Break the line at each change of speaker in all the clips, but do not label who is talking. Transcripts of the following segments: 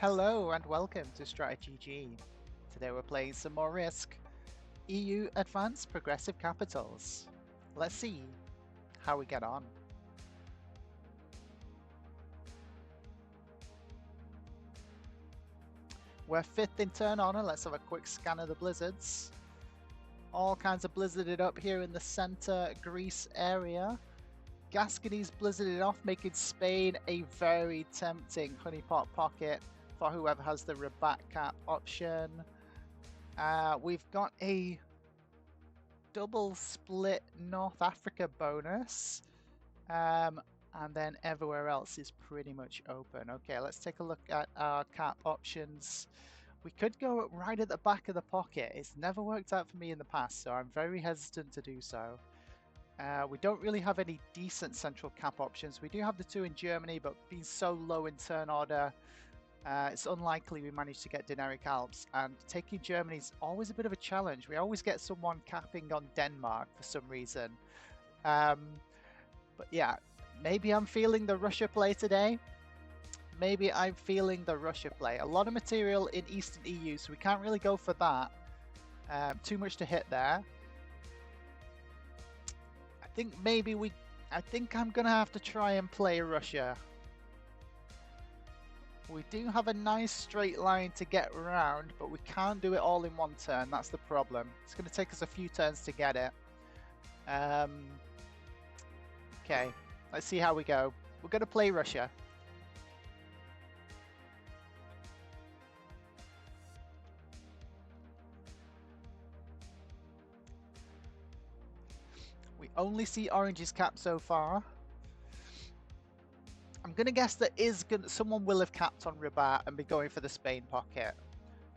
Hello and welcome to StratiGG. Today we're playing some more Risk, EU Advanced Progressive Capitals. Let's see how we get on. We're 5th in turn order. Let's have a quick scan of the blizzards. All kinds of blizzarded up here in the center Greece area. Gascony's blizzarded off, making Spain a very tempting honeypot pocket for whoever has the Rabat cap option. We've got a double split North Africa bonus, and then everywhere else is pretty much open. Okay, let's take a look at our cap options. We could go right at the back of the pocket. It's never worked out for me in the past, so I'm very hesitant to do so. We don't really have any decent central cap options. We do have the two in Germany, but being so low in turn order, it's unlikely we manage to get Dinaric Alps, and taking Germany is always a bit of a challenge. We always get someone capping on Denmark for some reason. But yeah, maybe I'm feeling the Russia play today. Maybe I'm feeling the Russia play. A lot of material in Eastern EU, so we can't really go for that. Too much to hit there. I think I'm gonna have to try and play Russia. We do have a nice straight line to get around, but we can't do it all in one turn. That's the problem. It's going to take us a few turns to get it. Okay, let's see how we go. We're going to play Russia. We only see Orange's cap so far. I'm going to guess that someone will have capped on Rabat and be going for the Spain pocket.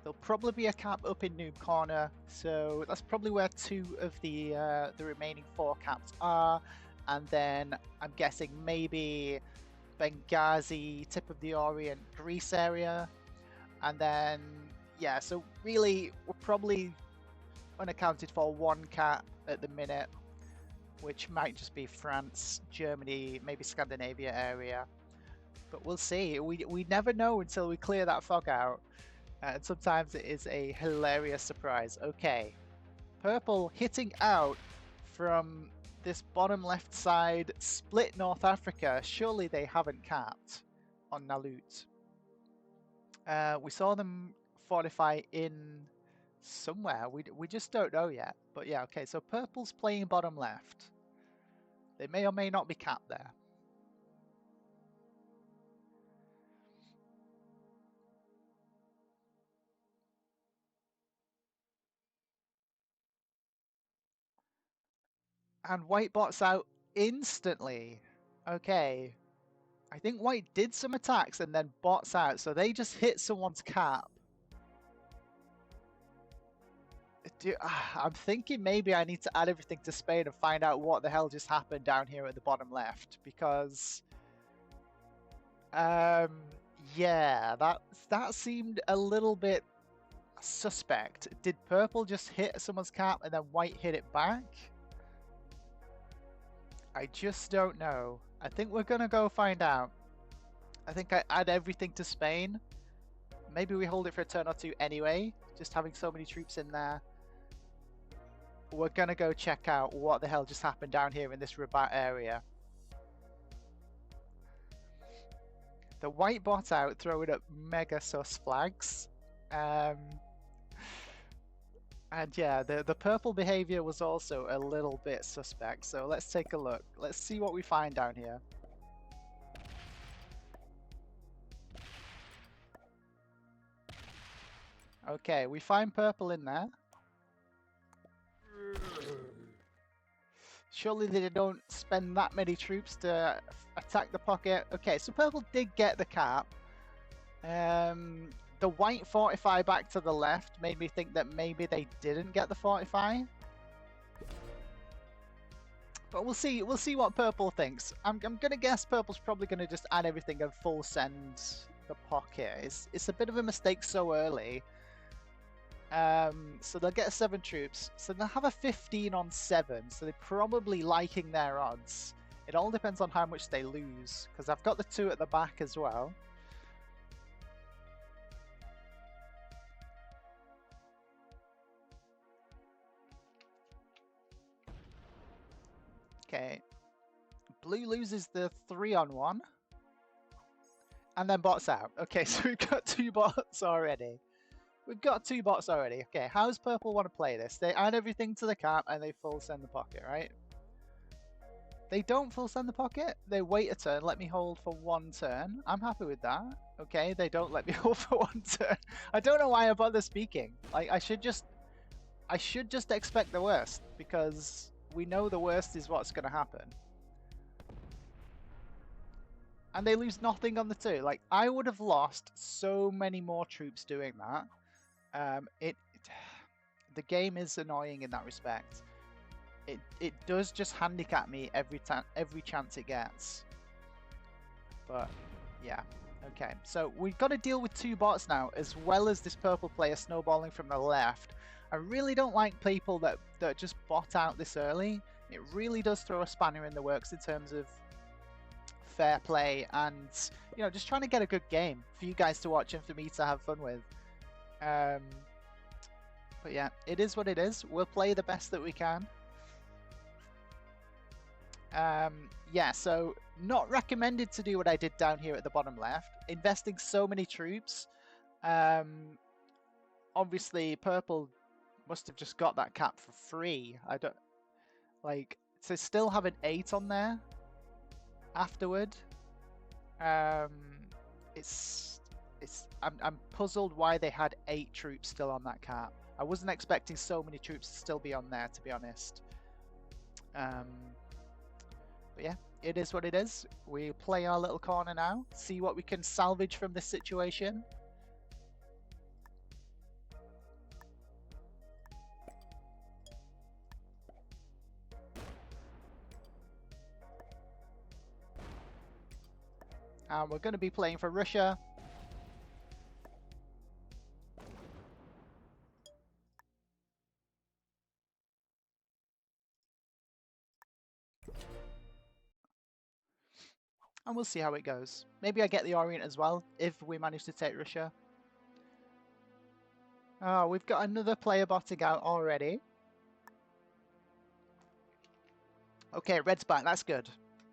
There'll probably be a cap up in Noob Corner, so that's probably where two of the remaining 4 caps are. And then I'm guessing maybe Benghazi, tip of the Orient, Greece area. And then, yeah, so really we're probably unaccounted for 1 cap at the minute, which might just be France, Germany, maybe Scandinavia area. But we'll see. We never know until we clear that fog out. And sometimes it is a hilarious surprise. Okay. Purple hitting out from this bottom left side, split North Africa. Surely they haven't capped on Nalut. We saw them fortify in somewhere. We just don't know yet. But yeah, okay. So purple's playing bottom left. They may or may not be capped there. And white bots out instantly. Okay. I think white did some attacks and then bots out, so they just hit someone's cap. I'm thinking maybe I need to add everything to Spain and find out what the hell just happened down here at the bottom left, because yeah, that seemed a little bit suspect. Did purple just hit someone's cap and then white hit it back? I just don't know. I think we're gonna go find out. I think I add everything to Spain. Maybe we hold it for a turn or two anyway, just having so many troops in there. We're gonna go check out what the hell just happened down here in this Rabat area. The white bot out throwing up mega sus flags. And yeah, the purple behavior was also a little bit suspect. So let's take a look. Let's see what we find down here. Okay, we find purple in there. Surely they don't spend that many troops to attack the pocket. Okay, so purple did get the cap. The white fortify back to the left made me think that maybe they didn't get the fortify. But we'll see what purple thinks. I'm gonna guess purple's probably gonna just add everything and full send the pocket. It's a bit of a mistake so early. So they'll get 7 troops. So they'll have a 15 on 7. So they're probably liking their odds. It all depends on how much they lose, because I've got the 2 at the back as well. Okay. Blue loses the 3-on-1. And then bots out. Okay, so we've got 2 bots already. We've got 2 bots already. Okay, how's purple want to play this? They add everything to the cap and they full send the pocket, right? They don't full send the pocket. They wait a turn, let me hold for 1 turn. I'm happy with that. Okay, they don't let me hold for 1 turn. I don't know why I bother speaking. Like, I should just expect the worst, because we know the worst is what's going to happen. And they lose nothing on the 2. Like, I would have lost so many more troops doing that. The game is annoying in that respect. It does just handicap me every chance it gets. But yeah, okay. So we've got to deal with 2 bots now, as well as this purple player snowballing from the left. I really don't like people that just bot out this early. It really does throw a spanner in the works in terms of fair play and, you know, just trying to get a good game for you guys to watch and for me to have fun with. But yeah, it is what it is. We'll play the best that we can. Yeah, so not recommended to do what I did down here at the bottom left. Investing so many troops. Obviously, purple must have just got that cap for free. I don't... Like, to still have an 8 on there afterward. I'm puzzled why they had 8 troops still on that cap. I wasn't expecting so many troops to still be on there, to be honest. But yeah, it is what it is. We play our little corner now, see what we can salvage from this situation. And we're going to be playing for Russia. And we'll see how it goes. Maybe I get the Orient as well, if we manage to take Russia. Oh, we've got another player botting out already. Okay, red's back, that's good.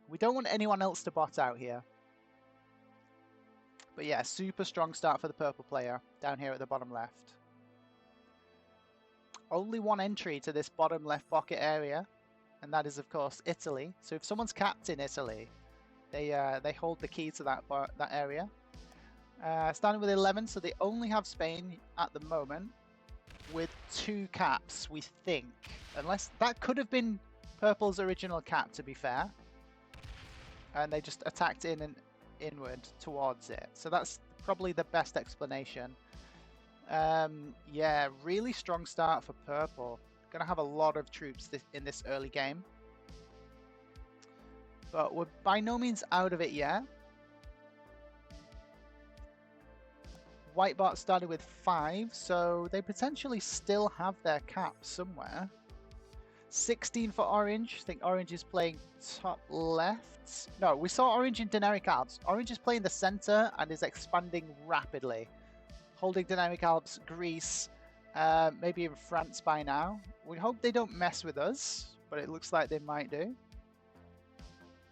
We don't want anyone else to bot out here. But yeah, super strong start for the purple player down here at the bottom left. Only 1 entry to this bottom left pocket area, and that is of course Italy. So if someone's capped in Italy, they hold the key to that area. Starting with 11, so they only have Spain at the moment with 2 caps, we think. Unless that could have been purple's original cap, to be fair. And they just attacked in and inward towards it. So that's probably the best explanation. Yeah, really strong start for purple. Gonna have a lot of troops in this early game. But we're by no means out of it yet. White bot started with 5, so they potentially still have their cap somewhere. 16 for orange. I think orange is playing top left. No, we saw orange in Dinaric Alps. Orange is playing the center and is expanding rapidly. Holding Dinaric Alps, Greece, maybe in France by now. We hope they don't mess with us, but it looks like they might do.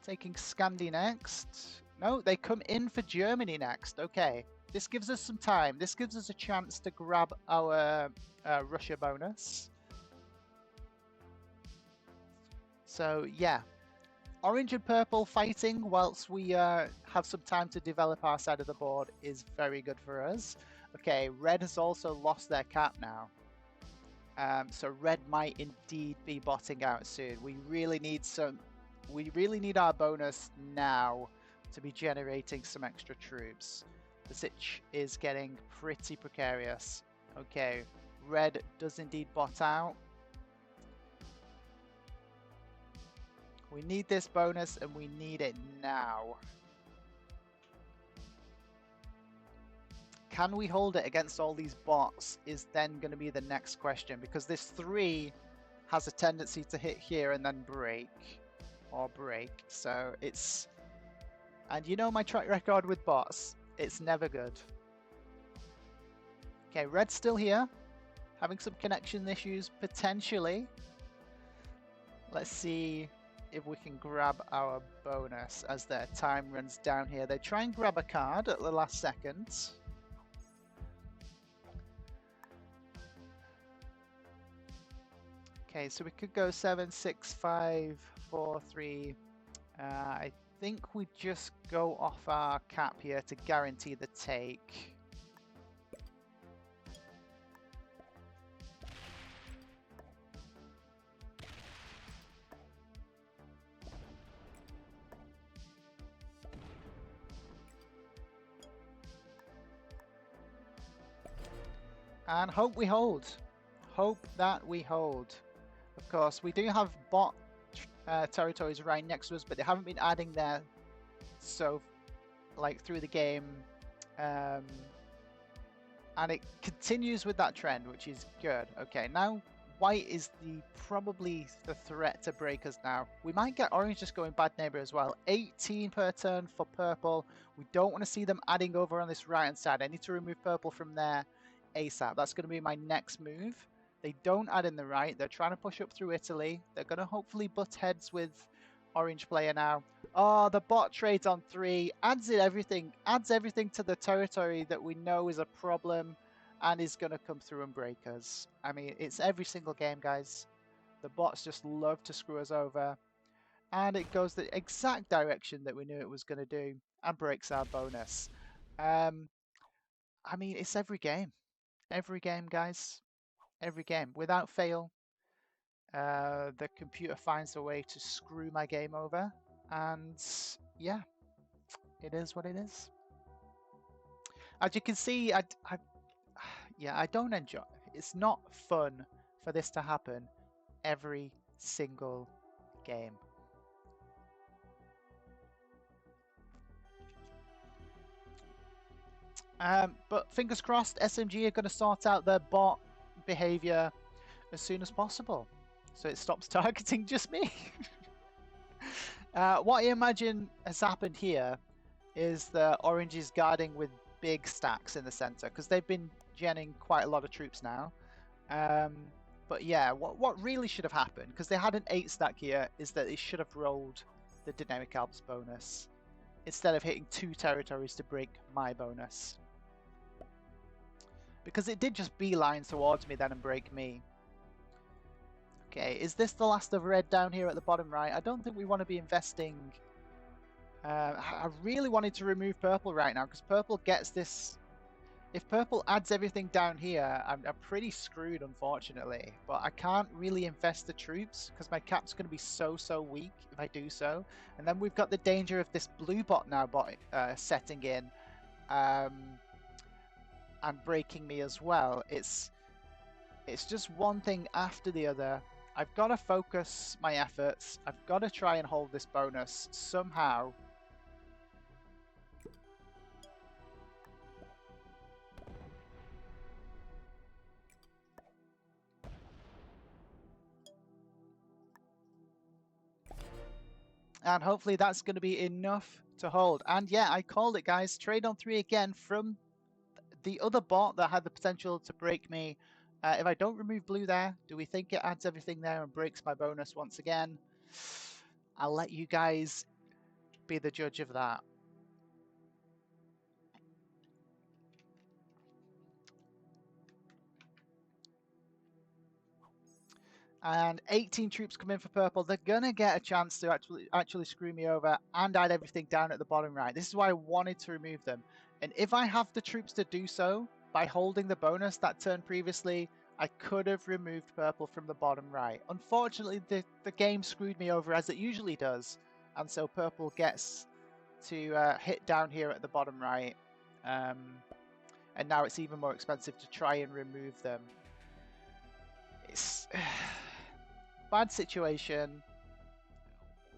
Taking Scandi next. No, they come in for Germany next. Okay, this gives us some time. This gives us a chance to grab our Russia bonus. So yeah, orange and purple fighting whilst we have some time to develop our side of the board is very good for us. Okay, red has also lost their cap now. So red might indeed be botting out soon. We really need our bonus now to be generating some extra troops. The sitch is getting pretty precarious. Okay, red does indeed bot out. We need this bonus and we need it now. Can we hold it against all these bots is then going to be the next question, because this 3 has a tendency to hit here and then break. Or break. So it's... And you know my track record with bots. It's never good. Okay, red's still here. Having some connection issues, potentially. Let's see if we can grab our bonus as their time runs down here. They try and grab a card at the last second. Okay, so we could go 7, 6, 5, 4, 3. I think we just go off our cap here to guarantee the take. And hope we hold. Hope that we hold. Of course, we do have bot territories right next to us, but they haven't been adding there so like through the game, and it continues with that trend, which is good. Okay, now white is probably the threat to break us now. We might get orange just going bad neighbor as well. 18 per turn for purple. We don't want to see them adding over on this right hand side. I need to remove purple from there ASAP. That's going to be my next move. They don't add in the right. They're trying to push up through Italy. They're going to hopefully butt heads with orange player now. Oh, the bot trades on 3. Adds everything to the territory that we know is a problem and is going to come through and break us. I mean, it's every single game, guys. The bots just love to screw us over. And it goes the exact direction that we knew it was going to do and breaks our bonus. I mean, it's every game. Every game, guys. Every game. Without fail, the computer finds a way to screw my game over. And yeah, it is what it is. As you can see, I don't enjoy. It's not fun for this to happen every single game. But fingers crossed, SMG are going to sort out their bot behavior as soon as possible, so it stops targeting just me. What I imagine has happened here is the orange is guarding with big stacks in the center because they've been genning quite a lot of troops now. But yeah, what really should have happened, because they had an 8 stack here, is that they should have rolled the Dynamic Alps bonus instead of hitting 2 territories to break my bonus. Because it did just beeline towards me then and break me. Okay, is this the last of red down here at the bottom right? I don't think we want to be investing. I really wanted to remove purple right now because purple gets this. If purple adds everything down here, I'm pretty screwed, unfortunately. But I can't really invest the troops because my cap's going to be so weak if I do so. And then we've got the danger of this blue bot now setting in and breaking me as well. It's just one thing after the other. I've got to focus my efforts. I've got to try and hold this bonus somehow. And hopefully that's going to be enough to hold. And yeah, I called it, guys. Trade on 3 again from the other bot that had the potential to break me. If I don't remove blue there, do we think it adds everything there and breaks my bonus once again? I'll let you guys be the judge of that. And 18 troops come in for purple. They're going to get a chance to actually screw me over and add everything down at the bottom right. This is why I wanted to remove them. And if I have the troops to do so, by holding the bonus that turn previously, I could have removed purple from the bottom right. Unfortunately, the game screwed me over as it usually does. And so purple gets to hit down here at the bottom right. And now it's even more expensive to try and remove them. It's bad situation.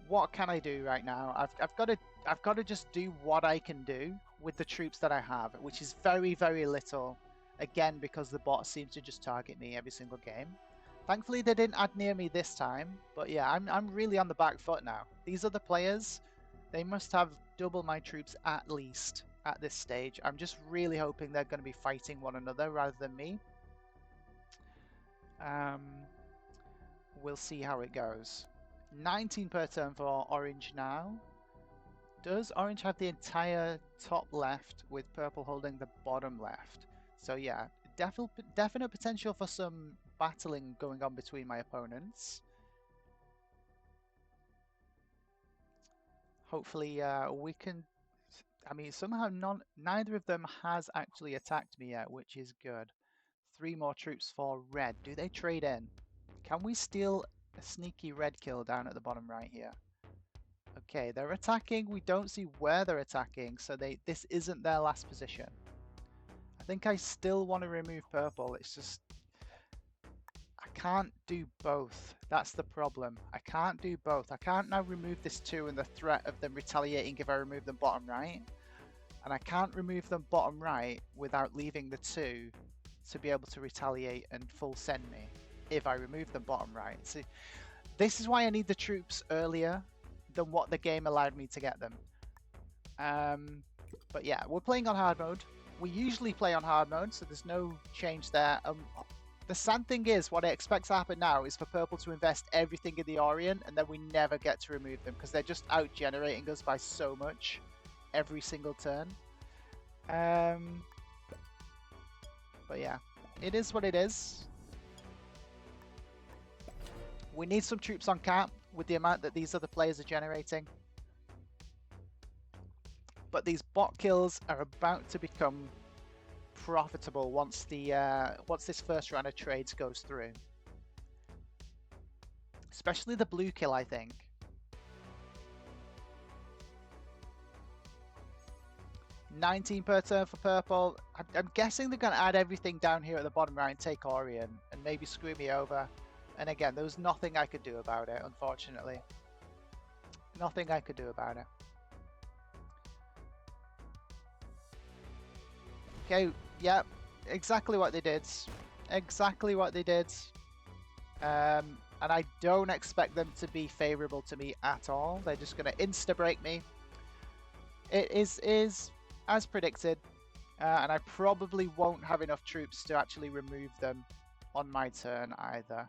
What can I do right now? I've got to just do what I can do with the troops that I have, which is very little. Again, because the bot seems to just target me every single game. Thankfully, they didn't add near me this time. But yeah, I'm really on the back foot now. These other players, they must have double my troops at least at this stage. I'm just really hoping they're going to be fighting one another rather than me. We'll see how it goes. 19 per turn for orange now. Does orange have the entire top left with purple holding the bottom left? So yeah, definite potential for some battling going on between my opponents. Hopefully we can... I mean, somehow neither of them has actually attacked me yet, which is good. 3 more troops for red. Do they trade in? Can we steal a sneaky red kill down at the bottom right here? Okay, they're attacking. We don't see where they're attacking, so this isn't their last position. I think I still want to remove purple. It's just... I can't do both. That's the problem. I can't do both. I can't now remove this 2 and the threat of them retaliating if I remove them bottom right. And I can't remove them bottom right without leaving the 2 to be able to retaliate and full send me if I remove them bottom right. See, this is why I need the troops earlier than what the game allowed me to get them. But yeah, we're playing on hard mode. We usually play on hard mode, so there's no change there. The sad thing is, what I expect to happen now is for purple to invest everything in the Orient, and then we never get to remove them because they're just out-generating us by so much every single turn. But yeah, it is what it is. We need some troops on cap with the amount that these other players are generating. But these bot kills are about to become profitable once this first round of trades goes through. Especially the blue kill, I think. $19 per turn for purple. I'm guessing they're going to add everything down here at the bottom right and take Orient and maybe screw me over. And again, there was nothing I could do about it, unfortunately. Nothing I could do about it. Okay, yeah, exactly what they did. Exactly what they did. And I don't expect them to be favorable to me at all. They're just going to insta-break me. It is as predicted. And I probably won't have enough troops to actually remove them on my turn either.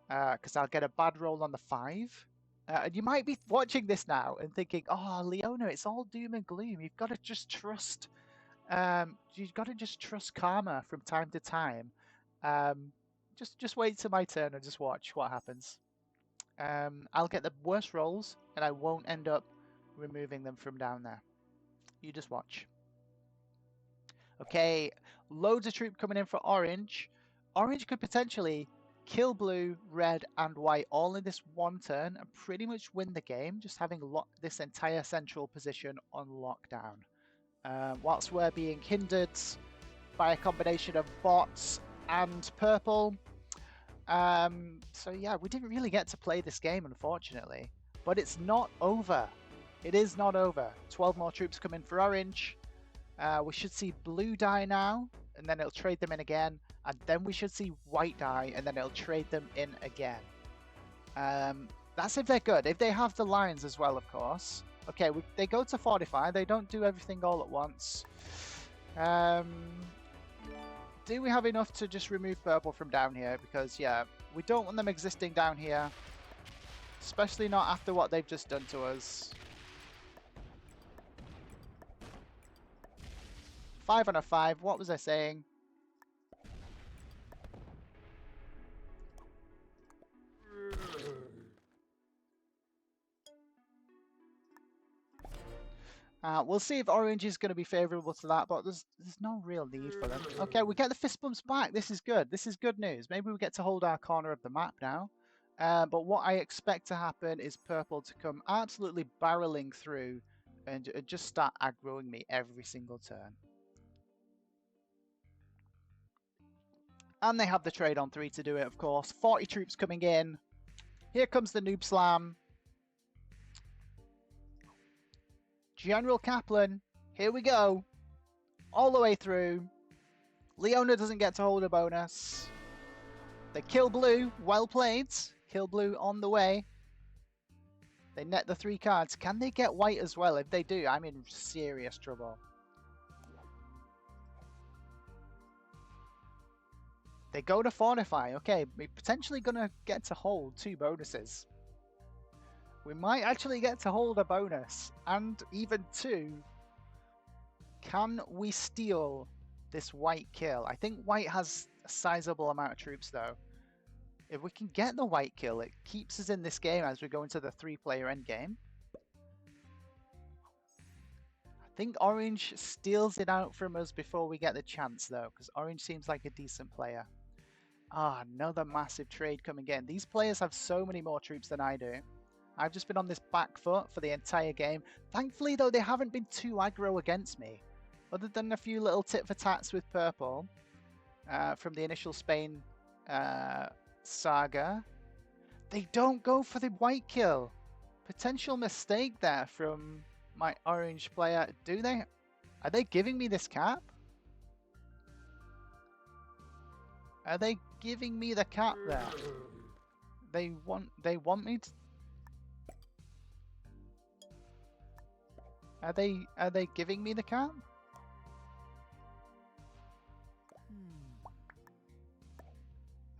Because I'll get a bad roll on the 5. And you might be watching this now and thinking, oh, Leona, it's all doom and gloom. You've got to just trust... you've got to just trust karma from time to time. Just wait till my turn and just watch what happens. I'll get the worst rolls and I won't end up removing them from down there. You just watch. Okay, loads of troop coming in for orange. Orange could potentially kill blue, red, and white all in this one turn and pretty much win the game, just having this entire central position on lockdown. Whilst we're being hindered by a combination of bots and purple. So yeah, we didn't really get to play this game, unfortunately. But it's not over. It is not over. 12 more troops come in for orange. We should see blue die now, and then it'll trade them in again. And then we should see white die, and then it'll trade them in again. That's if they're good. If they have the lines as well, of course. Okay, they go to fortify. They don't do everything all at once. Do we have enough to just remove purple from down here? Because, yeah, we don't want them existing down here. Especially not after what they've just done to us. 5 on a 5. What was I saying? We'll see if orange is going to be favourable to that, but there's no real need for them. Okay, we get the fist bumps back. This is good. This is good news. Maybe we get to hold our corner of the map now. But what I expect to happen is purple to come absolutely barreling through and just start aggroing me every single turn. And they have the trade on 3 to do it, of course. 40 troops coming in. Here comes the noob slam. General Kaplan, here we go. All the way through. Leona doesn't get to hold a bonus. They kill blue, well played. Kill blue on the way. They net the 3 cards. Can they get white as well? If they do, I'm in serious trouble. They go to fortify. Okay, we're potentially going to get to hold 2 bonuses. We might actually get to hold a bonus, and even 2. Can we steal this white kill? I think white has a sizable amount of troops though. If we can get the white kill, it keeps us in this game as we go into the 3-player endgame. I think orange steals it out from us before we get the chance though, because orange seems like a decent player. Ah, another massive trade coming in. These players have so many more troops than I do. I've just been on this back foot for the entire game. Thankfully though, they haven't been too aggro against me. Other than a few little tit for tats with purple from the initial Spain saga. They don't go for the white kill. Potential mistake there from my orange player. Do they? Are they giving me this cap? Are they giving me the cap there? They want me to... Are they giving me the cap?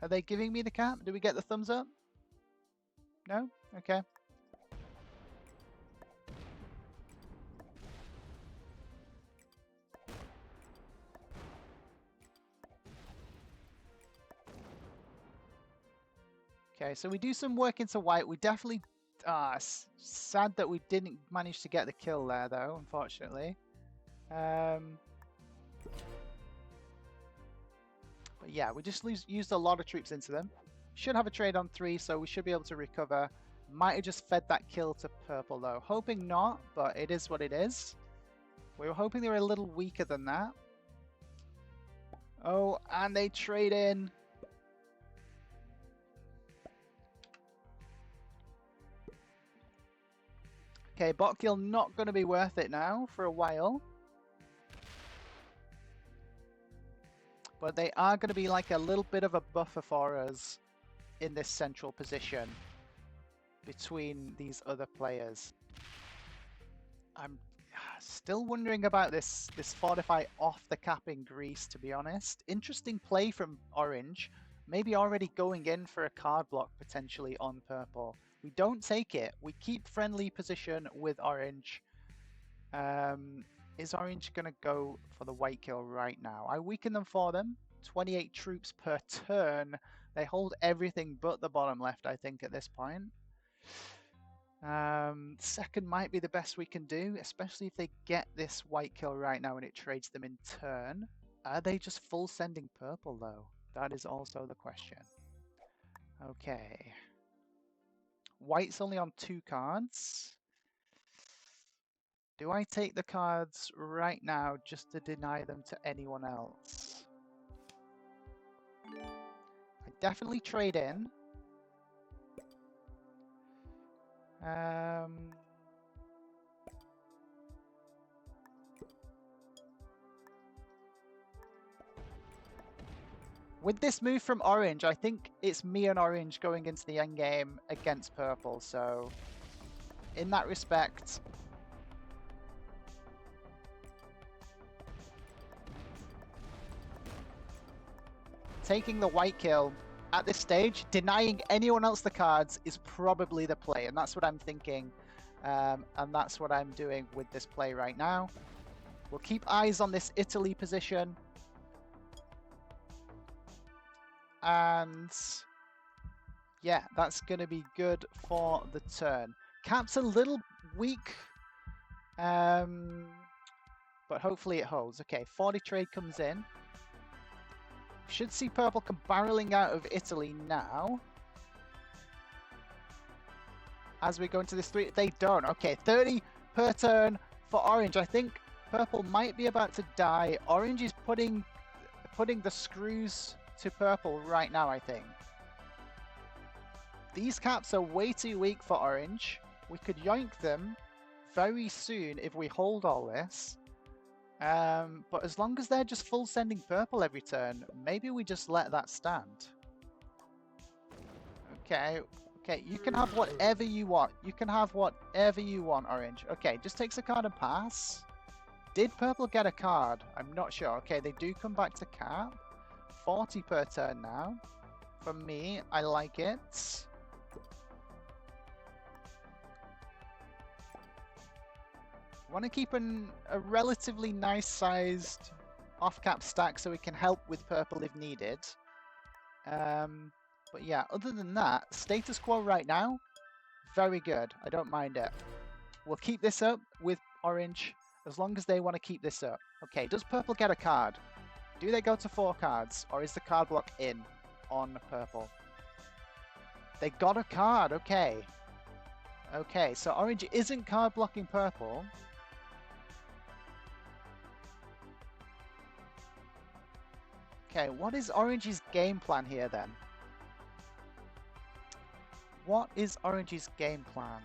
Are they giving me the cap? Do we get the thumbs up? No? Okay. Okay, so we do some work into white. We definitely... sad that we didn't manage to get the kill there, though, unfortunately. But yeah, we just used a lot of troops into them. Should have a trade on 3, so we should be able to recover. Might have just fed that kill to purple, though. Hoping not, but it is what it is. We were hoping they were a little weaker than that. Oh, and they trade in... Okay, bot kill not going to be worth it now for a while. But they are going to be like a little bit of a buffer for us in this central position between these other players. I'm still wondering about this fortify off the cap in Greece, to be honest. Interesting play from orange. Maybe already going in for a card block potentially on purple. We don't take it. We keep friendly position with orange. Is orange going to go for the white kill right now? I weaken them for them. 28 troops per turn. They hold everything but the bottom left, I think, at this point. Second might be the best we can do, especially if they get this white kill right now and it trades them in turn. Are they just full sending purple, though? That is also the question. Okay. White's only on 2 cards. Do I take the cards right now just to deny them to anyone else? I definitely trade in. With this move from orange, I think it's me and orange going into the endgame against purple, so in that respect, taking the white kill at this stage, denying anyone else the cards is probably the play, and that's what I'm thinking, and that's what I'm doing with this play right now. We'll keep eyes on this Italy position. And yeah, that's going to be good for the turn. Cap's a little weak, but hopefully it holds. Okay, 40 trade comes in. Should see purple come barreling out of Italy now. As we go into this 3, they don't. Okay, 30 per turn for orange. I think purple might be about to die. Orange is putting the screws to purple right now, I think. These caps are way too weak for orange. We could yoink them very soon if we hold all this. But as long as they're just full sending purple every turn, maybe we just let that stand. Okay, you can have whatever you want. You can have whatever you want, orange. Okay, just takes a card and pass. Did purple get a card? I'm not sure. Okay, they do come back to cap. 40 per turn now. For me, I like it. Want to keep a relatively nice sized off-cap stack so we can help with purple if needed. But yeah, other than that, status quo right now, very good. I don't mind it. We'll keep this up with orange as long as they want to keep this up. Okay, does purple get a card? Do they go to 4 cards, or is the card block in on purple? They got a card, okay. Okay, so orange isn't card blocking purple. Okay, what is orange's game plan here then? What is orange's game plan?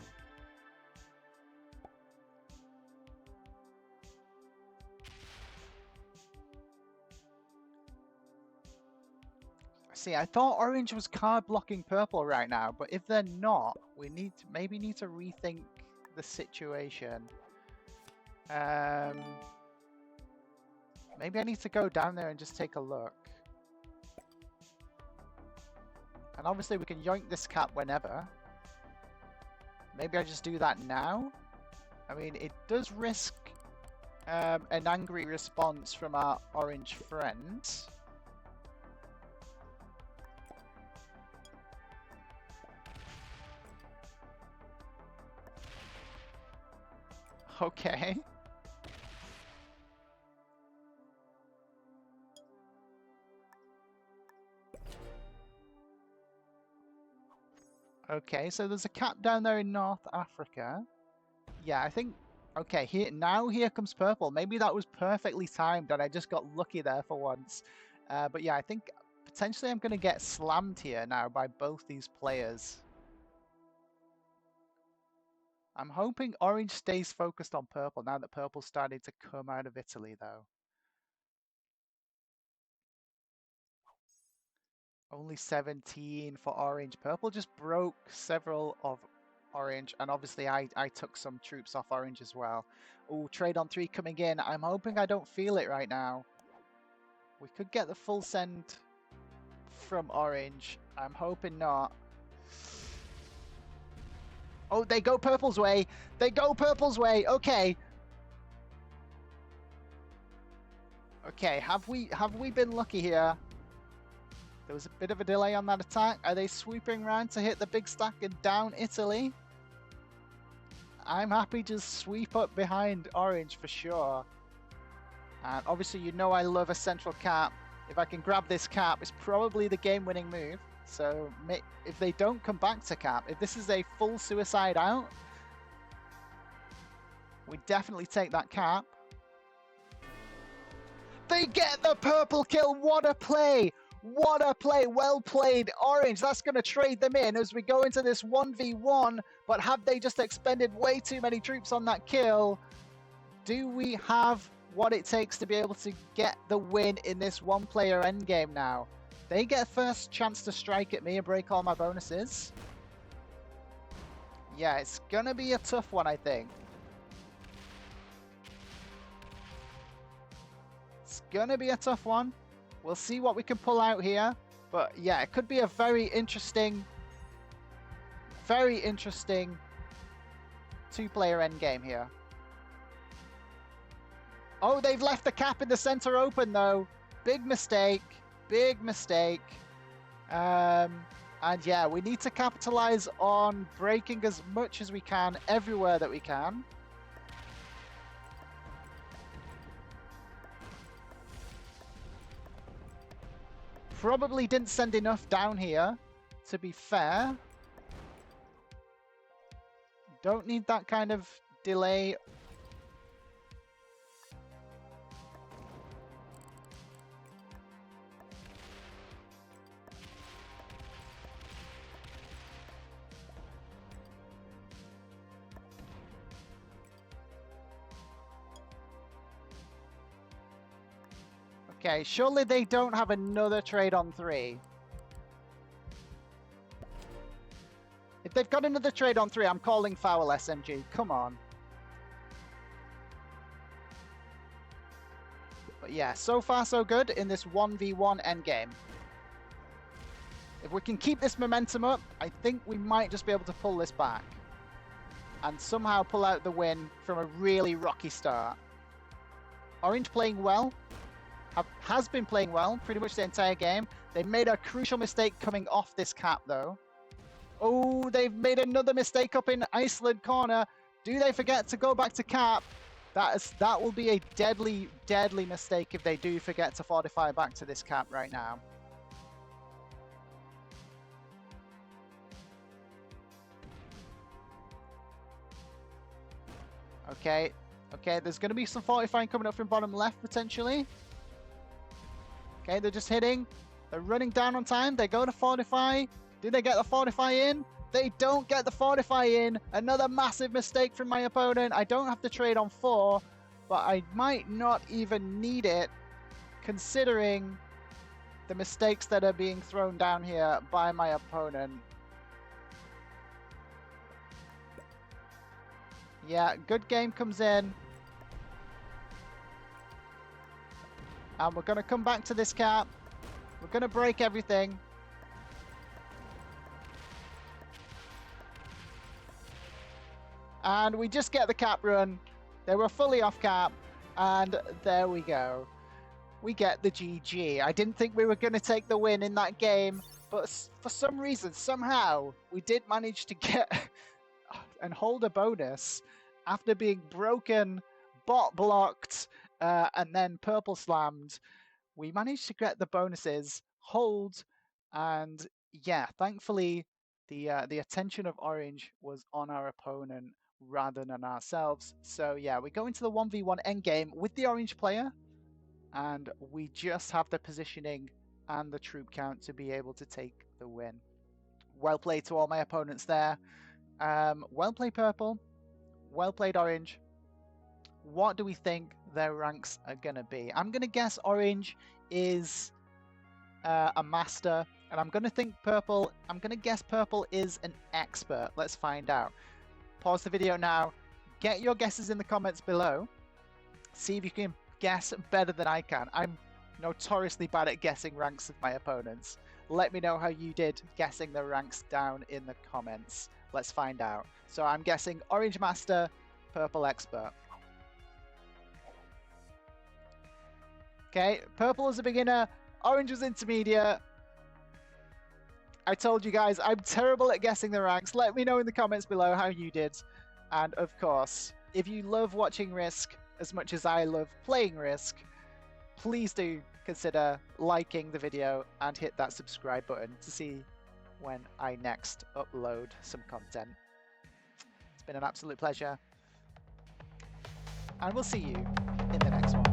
See, I thought orange was card blocking purple right now, but if they're not, we maybe need to rethink the situation. Maybe I need to go down there and just take a look. And obviously we can yoink this cap whenever. Maybe I just do that now. I mean, it does risk an angry response from our orange friend. Okay. Okay, so there's a cap down there in North Africa. Yeah, I think... Okay, here comes purple. Maybe that was perfectly timed and I just got lucky there for once. But yeah, I think potentially I'm going to get slammed here now by both these players. I'm hoping orange stays focused on purple now that purple's starting to come out of Italy, though. Only 17 for orange. Purple just broke several of orange, and obviously I took some troops off orange as well. Oh, trade on 3 coming in. I'm hoping I don't feel it right now. We could get the full send from orange. I'm hoping not. Oh, they go purple's way. They go purple's way. Okay. Okay, have we been lucky here? There was a bit of a delay on that attack. Are they sweeping around to hit the big stack and down Italy? I'm happy to sweep up behind orange for sure. And obviously you know I love a central cap. If I can grab this cap, it's probably the game-winning move. So if they don't come back to cap, if this is a full suicide out, we definitely take that cap. They get the purple kill. What a play. What a play. Well played, orange. That's going to trade them in as we go into this 1v1. But have they just expended way too many troops on that kill? Do we have what it takes to be able to get the win in this one-player endgame now? They get first chance to strike at me and break all my bonuses. Yeah, it's going to be a tough one, I think. It's going to be a tough one. We'll see what we can pull out here. But yeah, it could be a very interesting two-player endgame here. Oh, they've left the cap in the center open, though. Big mistake. Big mistake. And yeah, we need to capitalize on breaking as much as we can everywhere that we can. Probably didn't send enough down here, to be fair. Don't need that kind of delay. Okay, surely they don't have another trade on 3. If they've got another trade on 3, I'm calling foul, SMG. Come on. But yeah, so far so good in this 1v1 endgame. If we can keep this momentum up, I think we might just be able to pull this back. and somehow pull out the win from a really rocky start. Orange playing well, has been playing well pretty much the entire game. They made a crucial mistake coming off this cap though. Oh, they've made another mistake up in Iceland corner. Do they forget to go back to cap? That will be a deadly, deadly mistake if they do forget to fortify back to this cap right now. Okay, there's going to be some fortifying coming up from bottom left potentially. Okay, they're just hitting. They're running down on time. They go to fortify. Do they get the fortify in? They don't get the fortify in. Another massive mistake from my opponent. I don't have to trade on 4, but I might not even need it considering the mistakes that are being thrown down here by my opponent. Yeah, good game comes in. And we're going to come back to this cap. We're going to break everything. And we just get the cap run. They were fully off cap. And there we go. We get the GG. I didn't think we were going to take the win in that game. But for some reason, somehow, we did manage to get and hold a bonus after being broken, bot blocked, and then purple slammed. We managed to get the bonuses, hold, and yeah, thankfully the attention of Orange was on our opponent rather than ourselves. So yeah, we go into the 1v1 endgame with the Orange player, and we just have the positioning and the troop count to be able to take the win. Well played to all my opponents there. Well played Purple. Well played Orange. What do we think their ranks are going to be? I'm going to guess Orange is a master, and I'm going to guess Purple is an expert. Let's find out. Pause the video now. Get your guesses in the comments below. See if you can guess better than I can. I'm notoriously bad at guessing ranks of my opponents. Let me know how you did guessing the ranks down in the comments. Let's find out. So I'm guessing Orange Master, Purple Expert. Okay, Purple is a beginner, Orange was intermediate. I told you guys, I'm terrible at guessing the ranks. Let me know in the comments below how you did. And of course, if you love watching Risk as much as I love playing Risk, please do consider liking the video and hit that subscribe button to see when I next upload some content. It's been an absolute pleasure, and we'll see you in the next one.